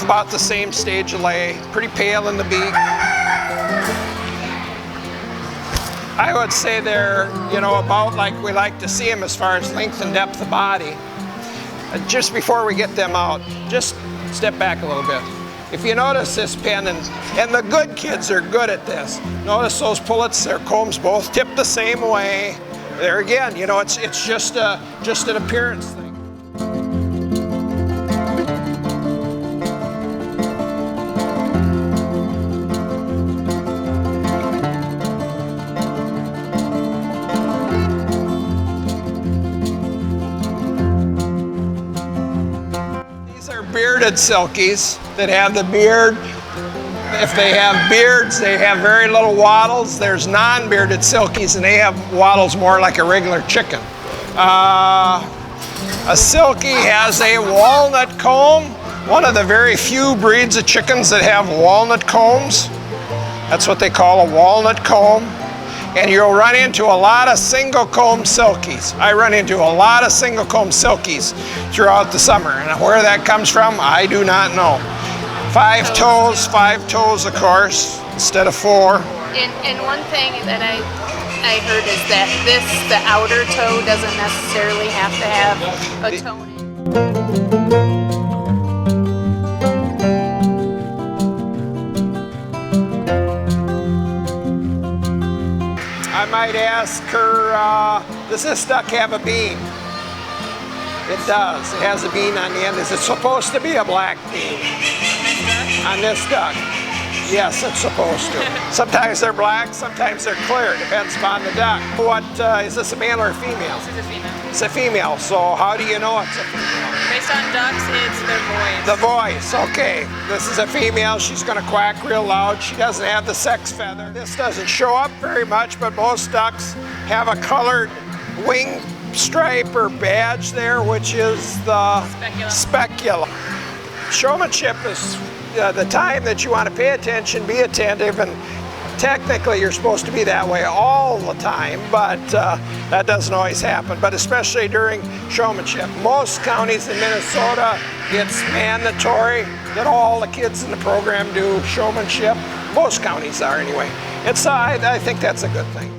about the same stage of lay, pretty pale in the beak. I would say they're, about like we like to see them as far as length and depth of body. Just before we get them out, just step back a little bit. If you notice this pen, and the good kids are good at this, notice those pullets, their combs both tip the same way. There again, it's just an appearance thing. Bearded silkies that have the beard. If they have beards, they have very little wattles. There's non-bearded silkies, and they have wattles more like a regular chicken. A silky has a walnut comb. One of the very few breeds of chickens that have walnut combs. That's what they call a walnut comb. And you'll run into a lot of single comb silkies. I run into a lot of single comb silkies throughout the summer. And where that comes from, I do not know. Five toes, of course, instead of 4. And one thing that I heard is that the outer toe doesn't necessarily have to have a tone. I might ask her, does this duck have a bean? It does. It has a bean on the end. Is it supposed to be a black bean on this duck? Yes, it's supposed to. Sometimes they're black, sometimes they're clear. Depends upon the duck. What, is this a male or a female? This is a female. It's a female, so how do you know it's a female? Based on ducks, it's their voice. The voice, okay. This is a female. She's going to quack real loud. She doesn't have the sex feather. This doesn't show up very much, but most ducks have a colored wing stripe or badge there, which is the speculum. Showmanship is the time that you want to pay attention, be attentive, and technically you're supposed to be that way all the time, but that doesn't always happen, but especially during showmanship. Most counties in Minnesota, it's mandatory that all the kids in the program do showmanship. Most counties are anyway. I think that's a good thing.